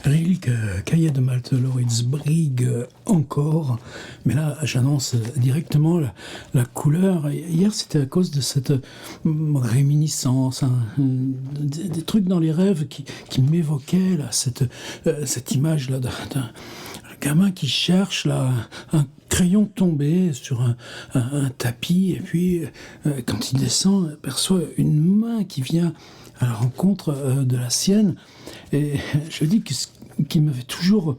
Rilke, Cahiers de Malte, Lauritz Brieg, encore. Mais là, j'annonce directement la couleur. Hier, c'était à cause de cette réminiscence, des trucs dans les rêves qui m'évoquaient là, cette image là d'un gamin qui cherche là un crayon tombé sur un tapis, et puis quand il descend, il aperçoit une main qui vient à la rencontre de la sienne. Et je dis que qui m'avait toujours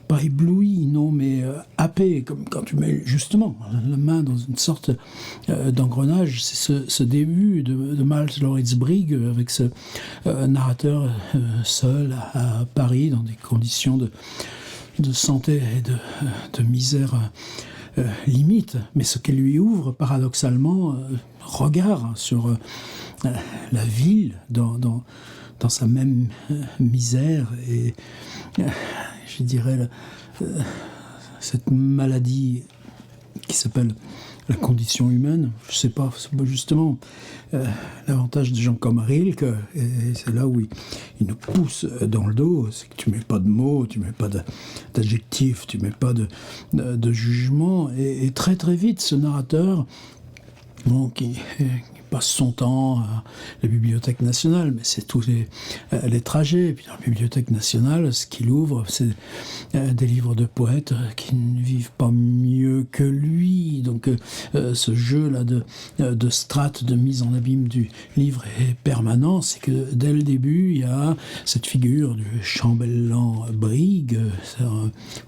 pas ébloui, non, mais happé, comme quand tu mets justement la main dans une sorte d'engrenage. C'est ce début de Malte, Lauritz Brieg, avec ce narrateur seul à Paris, dans des conditions de santé et de misère limite, mais ce qu'elle lui ouvre paradoxalement, regard sur la ville dans sa même misère et je dirais cette maladie qui s'appelle la condition humaine. Je sais pas, c'est justement l'avantage des gens comme Rilke, et c'est là où il nous pousse dans le dos, c'est que tu mets pas de mots, tu mets pas d'adjectifs, tu mets pas de jugement, et très très vite ce narrateur, bon, qui passe son temps à la Bibliothèque nationale, mais c'est tous les trajets. Et puis dans la Bibliothèque nationale, ce qu'il ouvre, c'est des livres de poètes qui ne vivent pas mieux que lui. Donc ce jeu-là de strates, de mise en abîme du livre est permanent. C'est que dès le début, il y a cette figure du chambellan Brieg.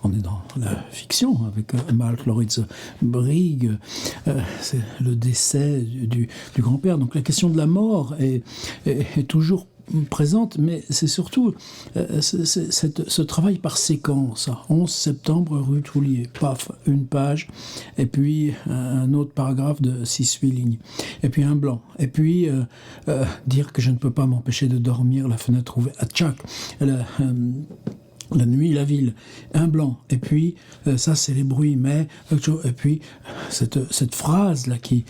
On est dans la fiction avec Malte, Lauritz Brieg. C'est le décès du grand-père. Donc la question de la mort est toujours présente, mais c'est surtout ce travail par séquence. 11 septembre, rue Toulier, paf, une page, et puis un autre paragraphe de 6-8 lignes, et puis un blanc, et puis dire que je ne peux pas m'empêcher de dormir, la fenêtre ouverte, tchac, la nuit, la ville, un blanc, et puis ça c'est les bruits, mais et puis cette phrase là qui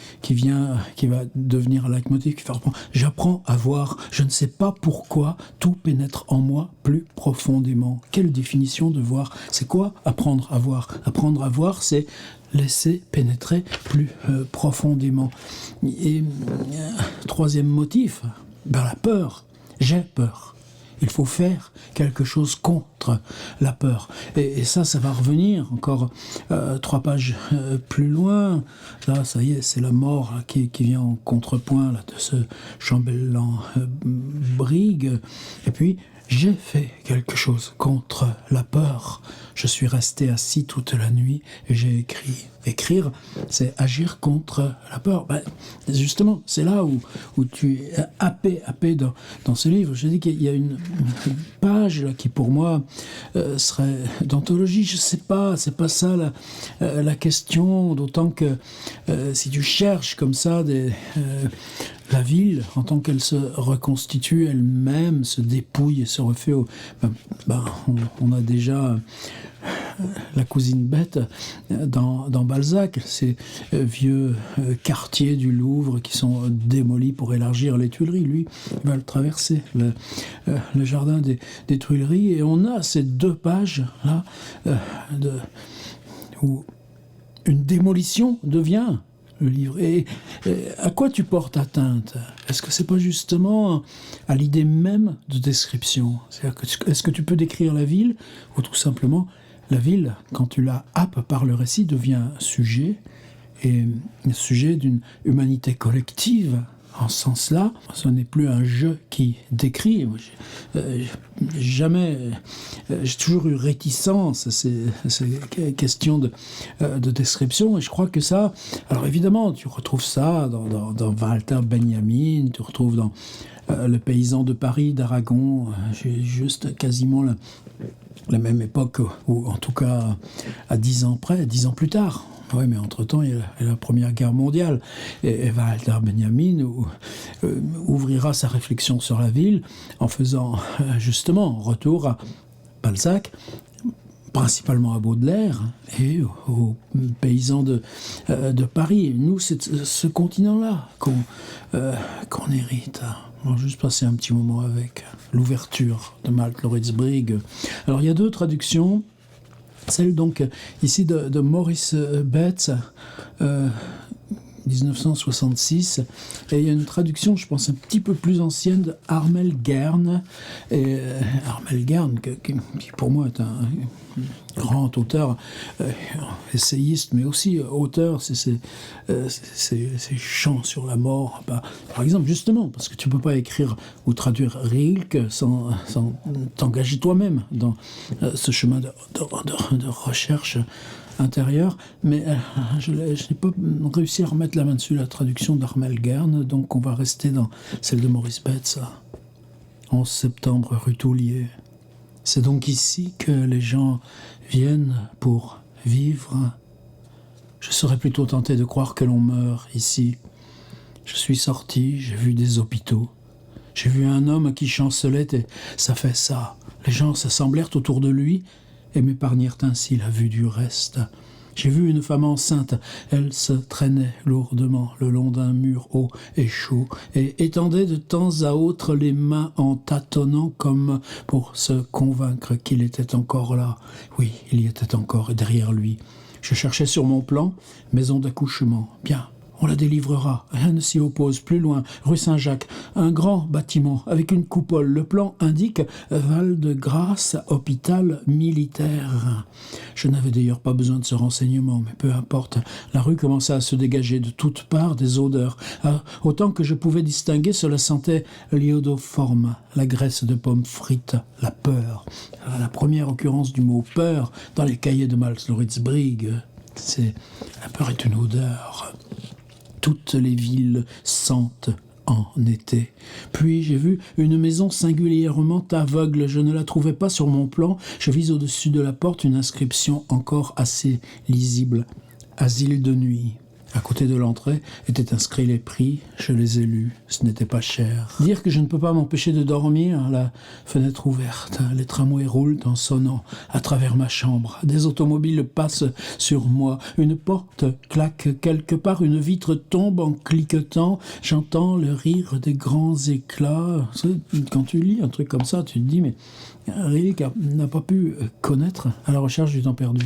va devenir un leitmotiv, qui va reprendre. J'apprends à voir, je ne sais pas pourquoi tout pénètre en moi plus profondément. Quelle définition de voir? C'est quoi apprendre à voir? Apprendre à voir, c'est laisser pénétrer plus profondément. Et troisième motif, la peur. J'ai peur. Il faut faire quelque chose contre la peur. Et ça va revenir encore 3 pages plus loin. Là, ça y est, c'est la mort là, qui vient en contrepoint là, de ce chambellan Brieg. Et puis, j'ai fait quelque chose contre la peur. Je suis resté assis toute la nuit et j'ai écrit. Écrire, c'est agir contre la peur. Justement, c'est là où tu es happé dans ce livre. Je dis qu'il y a une page là, qui, pour moi, serait d'anthologie. Je sais pas, c'est pas ça la question. D'autant que si tu cherches comme ça la ville, en tant qu'elle se reconstitue elle-même, se dépouille et se refait on a déjà la cousine bête dans Balzac, ces vieux quartiers du Louvre qui sont démolis pour élargir les Tuileries. Lui, il va le traverser, le jardin des Tuileries, et on a ces 2 pages là où une démolition devient le livre. Et à quoi tu portes atteinte? Est-ce que c'est pas justement à l'idée même de description? C'est-à-dire est-ce que tu peux décrire la ville, ou tout simplement la ville, quand tu la happes par le récit, devient sujet, et sujet d'une humanité collective. En ce sens-là, ce n'est plus un jeu qui décrit. J'ai toujours eu réticence à ces questions de description, et je crois que ça... Alors évidemment, tu retrouves ça dans Walter Benjamin, tu retrouves dans Le paysan de Paris d'Aragon, juste quasiment la même époque, ou en tout cas à 10 ans près, 10 ans plus tard. Oui, mais entre-temps, il y a la Première Guerre mondiale. Et Walter Benjamin ouvrira sa réflexion sur la ville en faisant justement retour à Balzac, principalement à Baudelaire et aux paysans de Paris. Nous, c'est ce continent-là qu'on hérite. On va juste passer un petit moment avec l'ouverture de Malte Laurits Brigge. Alors il y a 2 traductions. Celle donc ici de Maurice Betts, 1966, et il y a une traduction, je pense, un petit peu plus ancienne de Armel Gern. Et Armel Gern, qui pour moi est un grand auteur, essayiste, mais aussi auteur, c'est ses chants sur la mort. Par exemple, justement, parce que tu ne peux pas écrire ou traduire Rilke sans t'engager toi-même dans ce chemin de recherche intérieure, mais je n'ai pas réussi à remettre la main dessus, la traduction d'Armel Gern, donc on va rester dans celle de Maurice Betts, 11 septembre, rue Toulier. C'est donc ici que les gens viennent pour vivre. Je serais plutôt tenté de croire que l'on meurt ici. Je suis sorti, j'ai vu des hôpitaux. J'ai vu un homme qui chancelait et ça fait ça. Les gens s'assemblèrent autour de lui et m'épargnèrent ainsi la vue du reste. J'ai vu une femme enceinte, elle se traînait lourdement le long d'un mur haut et chaud, et étendait de temps à autre les mains en tâtonnant comme pour se convaincre qu'il était encore là. Oui, il y était encore, et derrière lui. Je cherchais sur mon plan, maison d'accouchement. Bien. On la délivrera, rien ne s'y oppose. Plus loin, rue Saint-Jacques, un grand bâtiment avec une coupole. Le plan indique Val-de-Grâce, hôpital militaire. Je n'avais d'ailleurs pas besoin de ce renseignement, mais peu importe. La rue commença à se dégager de toutes parts des odeurs. Autant que je pouvais distinguer, cela sentait l'iodoforme, la graisse de pommes frites, la peur. La première occurrence du mot peur dans les cahiers de Malte Laurits Brigge, c'est la peur est une odeur. Toutes les villes sentent en été. Puis j'ai vu une maison singulièrement aveugle. Je ne la trouvais pas sur mon plan. Je vis au-dessus de la porte une inscription encore assez lisible. Asile de nuit. À côté de l'entrée étaient inscrits les prix. Je les ai lus. Ce n'était pas cher. Dire que je ne peux pas m'empêcher de dormir, la fenêtre ouverte, les tramways roulent en sonnant à travers ma chambre. Des automobiles passent sur moi. Une porte claque quelque part. Une vitre tombe en cliquetant. J'entends le rire des grands éclats. Quand tu lis un truc comme ça, tu te dis, mais Rilke n'a pas pu connaître À la recherche du temps perdu.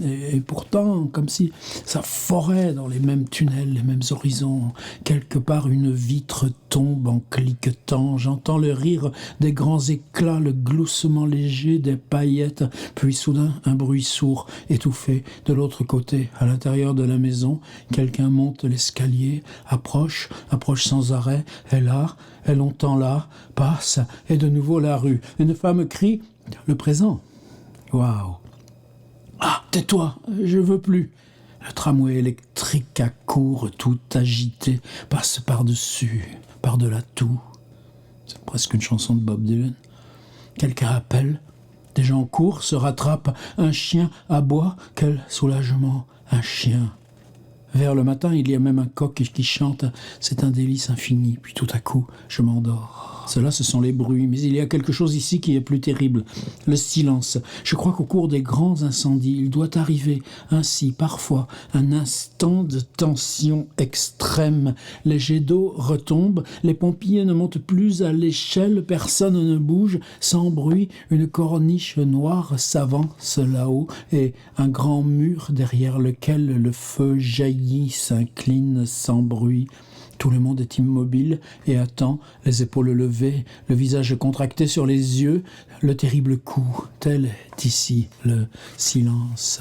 Et pourtant, comme si ça forait dans les mêmes tunnels, les mêmes horizons. Quelque part, une vitre tombe en cliquetant. J'entends le rire des grands éclats, le gloussement léger des paillettes. Puis soudain, un bruit sourd, étouffé. De l'autre côté, à l'intérieur de la maison, quelqu'un monte l'escalier, approche sans arrêt. Est là, est longtemps là, passe, et de nouveau la rue. Une femme crie « Le présent !» Waouh! Ah, tais-toi, je veux plus. Le tramway électrique accourt, tout agité, passe par-dessus, par-delà tout. C'est presque une chanson de Bob Dylan. Quelqu'un appelle, des gens courent, se rattrapent, un chien aboie, quel soulagement, un chien. Vers le matin, il y a même un coq qui chante, c'est un délice infini, puis tout à coup, je m'endors. Cela, ce sont les bruits, mais il y a quelque chose ici qui est plus terrible, le silence. Je crois qu'au cours des grands incendies, il doit arriver ainsi, parfois, un instant de tension extrême. Les jets d'eau retombent, les pompiers ne montent plus à l'échelle, personne ne bouge, sans bruit, une corniche noire s'avance là-haut, et un grand mur derrière lequel le feu jaillit s'incline sans bruit. Tout le monde est immobile et attend, les épaules levées, le visage contracté sur les yeux, le terrible coup. Tel est ici le silence.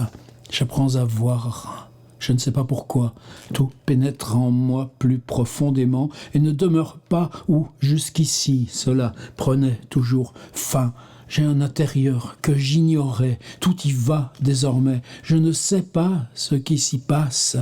J'apprends à voir. Je ne sais pas pourquoi. Tout pénètre en moi plus profondément et ne demeure pas où, jusqu'ici, cela prenait toujours fin. J'ai un intérieur que j'ignorais. Tout y va désormais. Je ne sais pas ce qui s'y passe.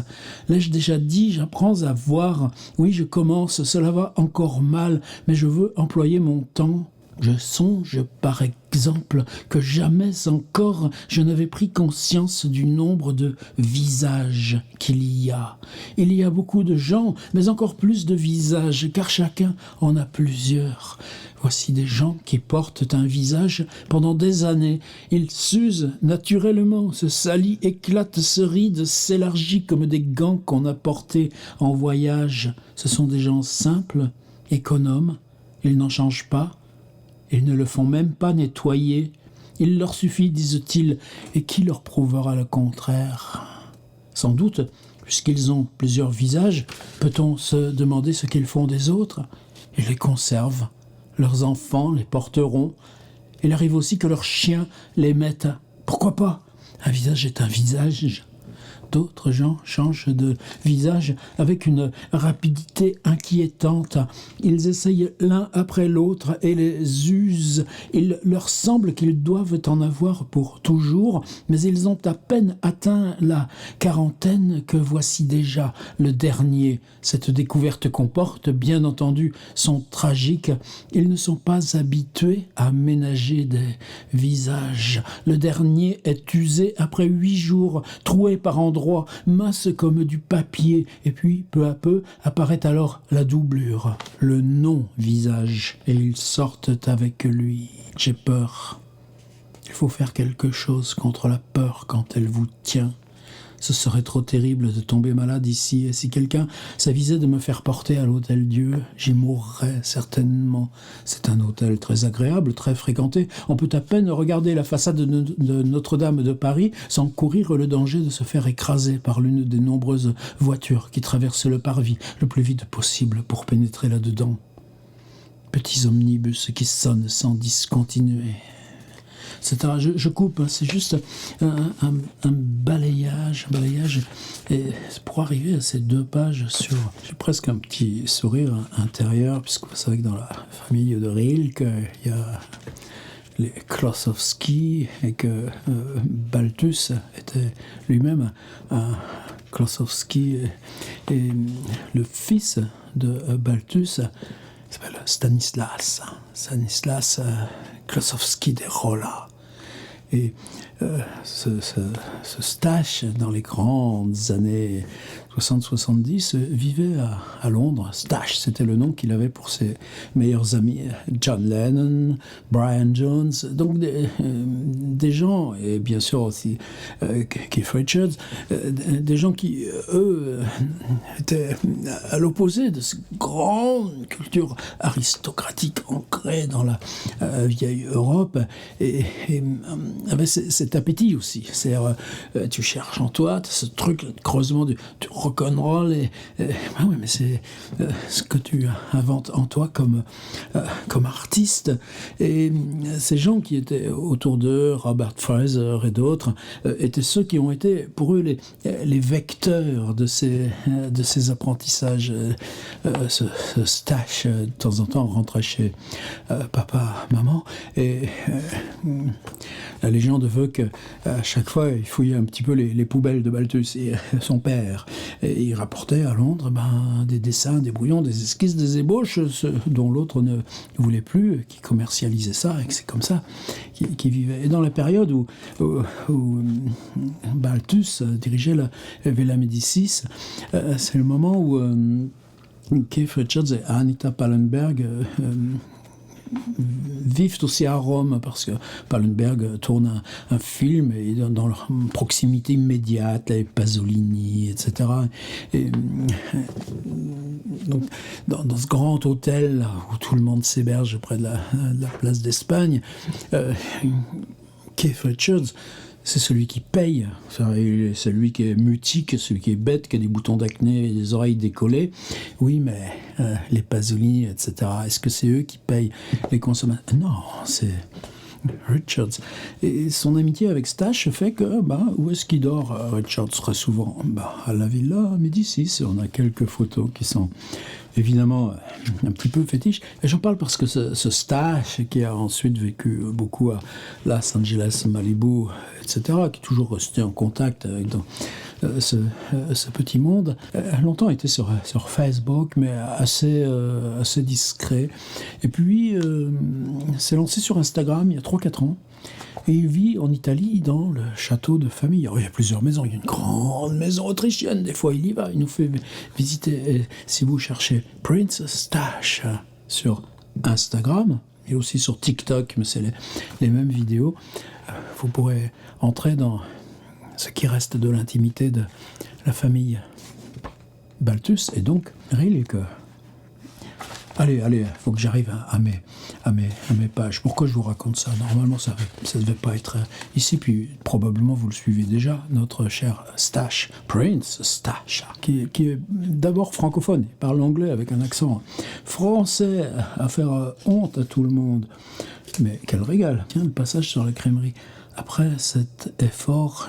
L'ai-je déjà dit, j'apprends à voir. Oui, je commence, cela va encore mal, mais je veux employer mon temps. Je songe, par exemple, que jamais encore je n'avais pris conscience du nombre de visages qu'il y a. Il y a beaucoup de gens, mais encore plus de visages, car chacun en a plusieurs. Voici des gens qui portent un visage pendant des années. Ils s'usent naturellement, se salissent, éclatent, se rident, s'élargissent comme des gants qu'on a portés en voyage. Ce sont des gens simples, économes, Ils n'en changent pas, ils ne le font même pas nettoyer. Il leur suffit, disent-ils, et qui leur prouvera le contraire? Sans doute, puisqu'ils ont plusieurs visages, peut-on se demander ce qu'ils font des autres? Ils les conservent, leurs enfants les porteront. Il arrive aussi que leurs chiens les mettent. Pourquoi pas? Un visage est un visage. D'autres gens changent de visage avec une rapidité inquiétante. Ils essayent l'un après l'autre et les usent. Il leur semble qu'ils doivent en avoir pour toujours, mais ils ont à peine atteint la quarantaine que voici déjà le dernier. Cette découverte comporte, bien entendu, son tragique. Ils ne sont pas habitués à ménager des visages. Le dernier est usé après 8 jours, troué par endroits, masse comme du papier, et puis peu à peu apparaît alors la doublure, le non-visage, et ils sortent avec lui. J'ai peur. Il faut faire quelque chose contre la peur quand elle vous tient. Ce serait trop terrible de tomber malade ici, et si quelqu'un s'avisait de me faire porter à l'Hôtel Dieu, j'y mourrais certainement. C'est un hôtel très agréable, très fréquenté. On peut à peine regarder la façade de Notre-Dame de Paris sans courir le danger de se faire écraser par l'une des nombreuses voitures qui traversent le parvis le plus vite possible pour pénétrer là-dedans. Petits omnibus qui sonnent sans discontinuer. Je coupe, c'est juste un balayage, et pour arriver à ces 2 pages j'ai presque un petit sourire intérieur, puisque vous savez que dans la famille de Rilke, il y a les Klossowski, et que Balthus était lui-même un Klossowski, et le fils de Balthus s'appelle Stanislas Klossowski de Rolla. Et ce Stache, dans les grandes années 60-70, vivait à Londres. Stache, c'était le nom qu'il avait pour ses meilleurs amis. John Lennon, Brian Jones, donc des gens, et bien sûr aussi Keith Richards, des gens qui, eux, étaient à l'opposé de cette grande culture aristocratique ancrée dans la vieille Europe, et avait cet appétit aussi. C'est-à-dire, tu cherches en toi ce truc, le creusement du rock'n'roll, et oui, mais c'est ce que tu inventes en toi comme artiste. Et ces gens qui étaient autour d'eux, Robert Fraser et d'autres, étaient ceux qui ont été pour eux les vecteurs de ces apprentissages. Ce Stache, de temps en temps, rentrait chez papa, maman, et la légende veut qu'à chaque fois, il fouillait un petit peu les poubelles de Balthus et son père. Et il rapportait à Londres des dessins, des brouillons, des esquisses, des ébauches, dont l'autre ne voulait plus, qui commercialisait ça, et que c'est comme ça qu'il vivait. Et dans la période où Balthus dirigeait la Villa Médicis, c'est le moment où Keith Richards et Anita Pallenberg vivent aussi à Rome, parce que Pallenberg tourne un film, et dans leur proximité immédiate, les Pasolini, etc. Et donc, dans ce grand hôtel où tout le monde s'héberge près de la place d'Espagne, Keith Richards, c'est celui qui paye, c'est celui qui est mutique, celui qui est bête, qui a des boutons d'acné et des oreilles décollées. Oui, mais les Pasolini, etc., est-ce que c'est eux qui payent les consommateurs? Non, c'est Richards. Et son amitié avec Stache fait que, où est-ce qu'il dort, Richards, très souvent? À la Villa Médicis. On a quelques photos qui sont évidemment un petit peu fétiches. Et j'en parle parce que ce Stache, qui a ensuite vécu beaucoup à Los Angeles, Malibu, etc., qui est toujours resté en contact avec ce petit monde, longtemps était sur Facebook, mais assez discret. Et puis, s'est lancé sur Instagram il y a 3-4 ans. Et il vit en Italie dans le château de famille. Alors, il y a plusieurs maisons. Il y a une grande maison autrichienne. Des fois, il y va. Il nous fait visiter. Et si vous cherchez Prince Stache sur Instagram et aussi sur TikTok, mais c'est les mêmes vidéos, vous pourrez entrer dans ce qui reste de l'intimité de la famille Balthus et donc Rilke. Allez, faut que j'arrive à mes pages. Pourquoi je vous raconte ça? Normalement, ça devait pas être ici, puis probablement vous le suivez déjà, notre cher Stash, Prince Stash, qui est d'abord francophone, il parle anglais avec un accent français à faire honte à tout le monde. Mais quel régal! Tiens, le passage sur la crèmerie. Après cet effort,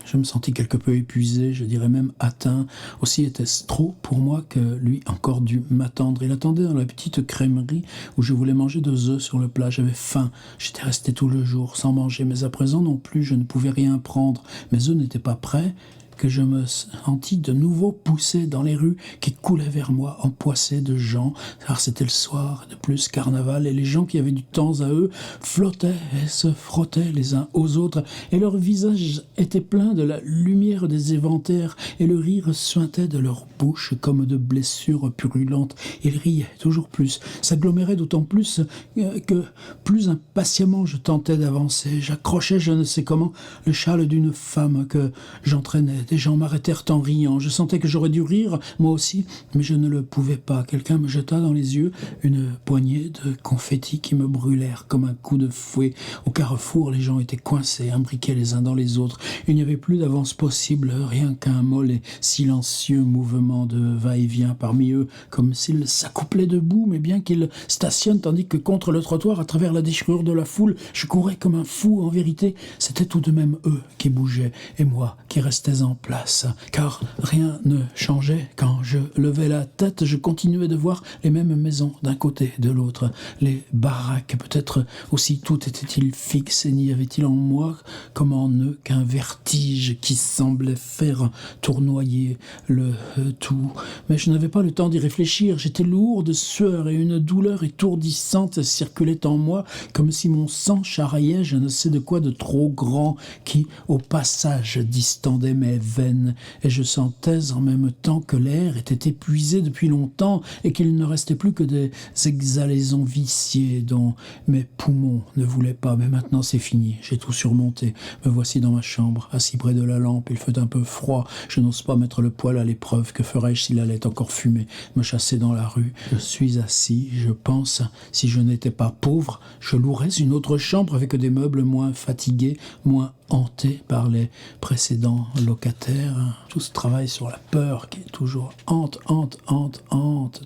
je me sentis quelque peu épuisé, je dirais même atteint. Aussi était-ce trop pour moi que lui encore dû m'attendre. Il attendait dans la petite crèmerie où je voulais manger 2 œufs sur le plat. J'avais faim, j'étais resté tout le jour sans manger, mais à présent non plus, je ne pouvais rien prendre. Mes œufs n'étaient pas prêts, que je me sentis de nouveau poussé dans les rues qui coulaient vers moi, empoissées de gens, car c'était le soir, de plus carnaval, et les gens qui avaient du temps à eux flottaient et se frottaient les uns aux autres, et leurs visages étaient pleins de la lumière des éventaires, et le rire suintait de leurs bouches comme de blessures purulentes. Ils riaient toujours plus, s'aggloméraient d'autant plus que plus impatiemment je tentais d'avancer. J'accrochais, je ne sais comment, le châle d'une femme que j'entraînais. Des gens m'arrêtèrent en riant. Je sentais que j'aurais dû rire, moi aussi, mais je ne le pouvais pas. Quelqu'un me jeta dans les yeux une poignée de confettis qui me brûlèrent comme un coup de fouet. Au carrefour, les gens étaient coincés, imbriqués les uns dans les autres. Il n'y avait plus d'avance possible, rien qu'un molle et silencieux mouvement de va-et-vient parmi eux, comme s'ils s'accouplaient debout, mais bien qu'ils stationnent, tandis que contre le trottoir, à travers la déchirure de la foule, je courais comme un fou. En vérité, c'était tout de même eux qui bougeaient, et moi qui restais en place, car rien ne changeait. Quand je levais la tête, je continuais de voir les mêmes maisons d'un côté, de l'autre, les baraques, peut-être aussi tout était-il fixe, et n'y avait-il en moi comme en eux qu'un vertige qui semblait faire tournoyer le tout. Mais je n'avais pas le temps d'y réfléchir, j'étais lourd de sueur et une douleur étourdissante circulait en moi, comme si mon sang charriait je ne sais de quoi de trop grand, qui, au passage, distendait mes veines, et je sentais en même temps que l'air était épuisé depuis longtemps et qu'il ne restait plus que des exhalaisons viciées dont mes poumons ne voulaient pas. Mais maintenant c'est fini, j'ai tout surmonté. Me voici dans ma chambre, assis près de la lampe. Il fait un peu froid, je n'ose pas mettre le poêle à l'épreuve. Que ferais-je s'il allait encore fumer, me chasser dans la rue? Je suis assis, je pense, si je n'étais pas pauvre, je louerais une autre chambre avec des meubles moins fatigués, moins hanté par les précédents locataires. Tout ce travail sur la peur qui est toujours hante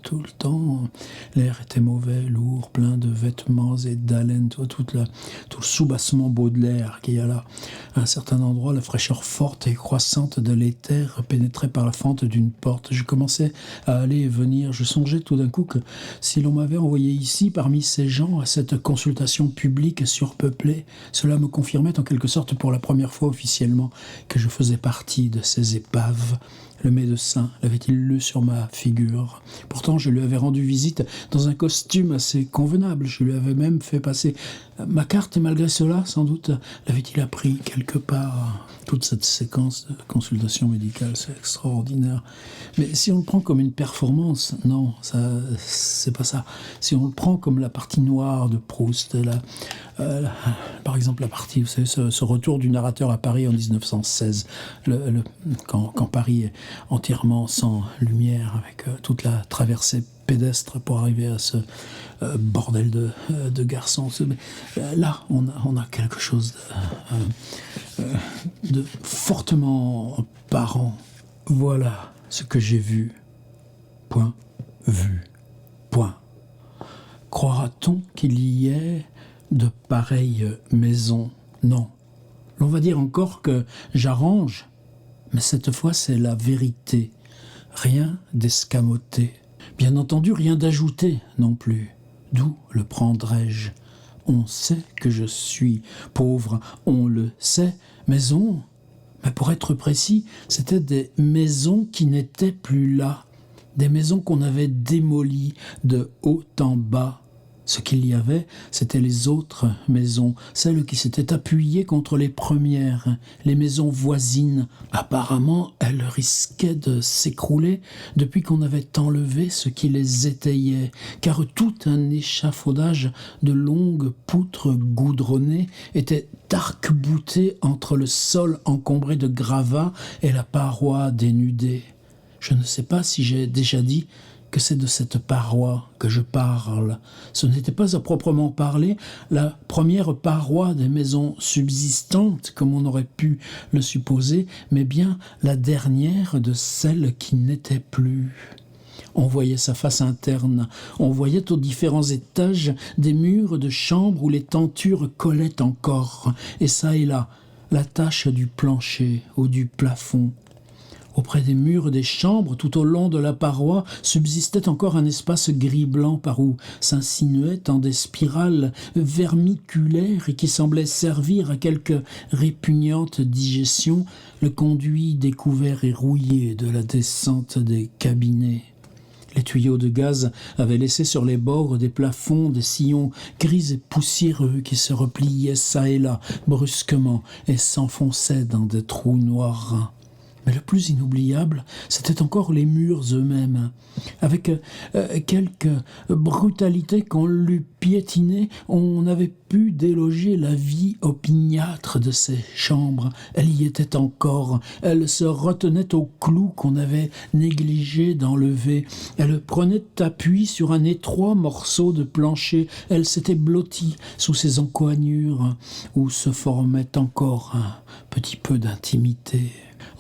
tout le temps. L'air était mauvais, lourd, plein de vêtements et d'haleine, tout le soubassement Baudelaire qu'il y a là. À un certain endroit, la fraîcheur forte et croissante de l'éther pénétrait par la fente d'une porte. Je commençais à aller et venir. Je songeais tout d'un coup que si l'on m'avait envoyé ici, parmi ces gens, à cette consultation publique surpeuplée, cela me confirmait en quelque sorte pour la première fois officiellement que je faisais partie de ces épaves. Le médecin l'avait-il lu sur ma figure? Pourtant, je lui avais rendu visite dans un costume assez convenable. Je lui avais même fait passer ma carte, et malgré cela, sans doute, l'avait-il appris quelque part. Toute cette séquence de consultation médicale, c'est extraordinaire. Mais si on le prend comme une performance, non, ça, c'est pas ça. Si on le prend comme la partie noire de Proust, par exemple la partie, vous savez, ce retour du narrateur à Paris en 1916, quand Paris est entièrement sans lumière, avec toute la traversée pédestre pour arriver à ce bordel de garçons. Là, on a quelque chose de fortement parent. Voilà ce que j'ai vu. Point vu. Point. Croira-t-on qu'il y ait de pareilles maisons? Non. L'on va dire encore que j'arrange, mais cette fois c'est la vérité. Rien d'escamoté. Bien entendu, rien d'ajouté non plus. D'où le prendrais-je? On sait que je suis pauvre, on le sait. Maison, mais pour être précis, c'était des maisons qui n'étaient plus là. Des maisons qu'on avait démolies de haut en bas. Ce qu'il y avait, c'était les autres maisons, celles qui s'étaient appuyées contre les premières, les maisons voisines. Apparemment, elles risquaient de s'écrouler depuis qu'on avait enlevé ce qui les étayait, car tout un échafaudage de longues poutres goudronnées était arc-bouté entre le sol encombré de gravats et la paroi dénudée. Je ne sais pas si j'ai déjà dit que c'est de cette paroi que je parle. Ce n'était pas à proprement parler la première paroi des maisons subsistantes, comme on aurait pu le supposer, mais bien la dernière de celles qui n'étaient plus. On voyait sa face interne, on voyait aux différents étages des murs de chambre où les tentures collaient encore, et ça et là, la tache du plancher ou du plafond. Auprès des murs des chambres, tout au long de la paroi, subsistait encore un espace gris-blanc par où s'insinuaient en des spirales vermiculaires et qui semblait servir à quelque répugnante digestion le conduit découvert et rouillé de la descente des cabinets. Les tuyaux de gaz avaient laissé sur les bords des plafonds des sillons gris et poussiéreux qui se repliaient çà et là brusquement et s'enfonçaient dans des trous noirs. Mais le plus inoubliable, c'était encore les murs eux-mêmes. Avec quelque brutalité qu'on l'eût piétiné, on avait pu déloger la vie opiniâtre de ces chambres. Elle y était encore. Elle se retenait au clou qu'on avait négligé d'enlever. Elle prenait appui sur un étroit morceau de plancher. Elle s'était blottie sous ses encoignures, où se formait encore un petit peu d'intimité.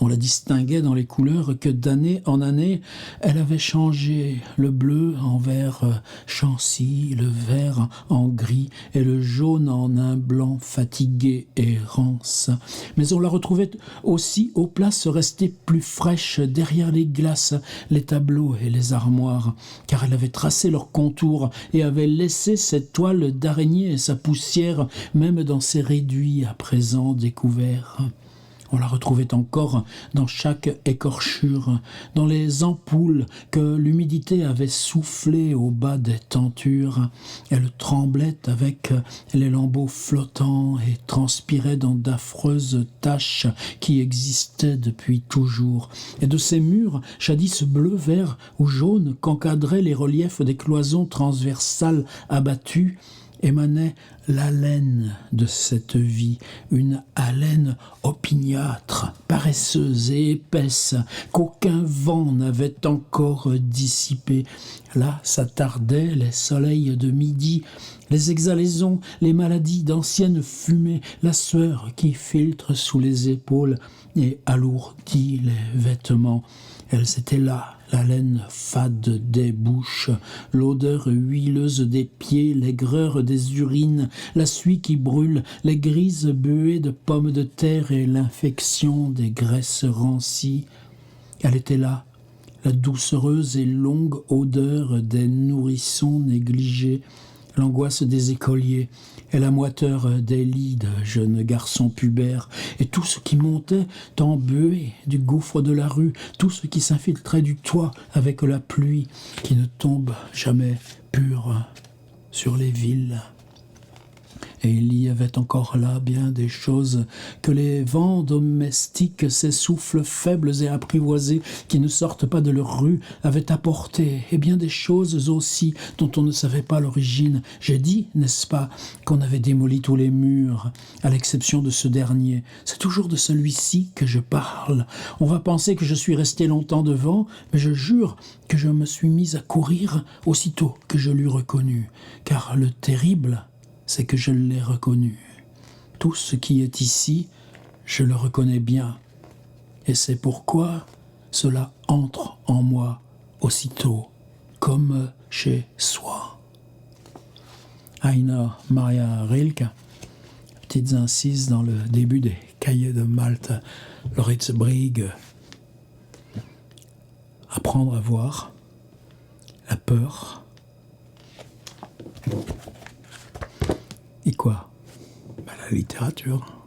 On la distinguait dans les couleurs que d'année en année, elle avait changé, le bleu en vert chancy, le vert en gris et le jaune en un blanc fatigué et rance. Mais on la retrouvait aussi aux places restées plus fraîches derrière les glaces, les tableaux et les armoires, car elle avait tracé leurs contours et avait laissé ses toiles d'araignée et sa poussière même dans ses réduits à présent découverts. On la retrouvait encore dans chaque écorchure, dans les ampoules que l'humidité avait soufflées au bas des tentures. Elle tremblait avec les lambeaux flottants et transpirait dans d'affreuses taches qui existaient depuis toujours. Et de ces murs, jadis bleu, vert ou jaune, qu'encadraient les reliefs des cloisons transversales abattues, émanait l'haleine de cette vie, une haleine opiniâtre, paresseuse et épaisse, qu'aucun vent n'avait encore dissipée. Là s'attardaient les soleils de midi, les exhalaisons, les maladies d'anciennes fumées, la sueur qui filtre sous les épaules et alourdit les vêtements. Elles étaient là, la laine fade des bouches, l'odeur huileuse des pieds, l'aigreur des urines, la suie qui brûle, les grises buées de pommes de terre et l'infection des graisses rancies. Elle était là, la doucereuse et longue odeur des nourrissons négligés, l'angoisse des écoliers et la moiteur des lits de jeunes garçons pubères, et tout ce qui montait en buée du gouffre de la rue, tout ce qui s'infiltrait du toit avec la pluie qui ne tombe jamais pure sur les villes. Et il y avait encore là bien des choses que les vents domestiques, ces souffles faibles et apprivoisés qui ne sortent pas de leur rue, avaient apporté, et bien des choses aussi dont on ne savait pas l'origine. J'ai dit, n'est-ce pas, qu'on avait démoli tous les murs, à l'exception de ce dernier. C'est toujours de celui-ci que je parle. On va penser que je suis resté longtemps devant, mais je jure que je me suis mis à courir aussitôt que je l'eus reconnu, car le terrible, c'est que je l'ai reconnu. Tout ce qui est ici, je le reconnais bien. Et c'est pourquoi cela entre en moi aussitôt, comme chez soi. Rainer Maria Rilke, petites incises dans le début des cahiers de Malte, Laurits Brigg. Apprendre à voir la peur. Et quoi ? La littérature.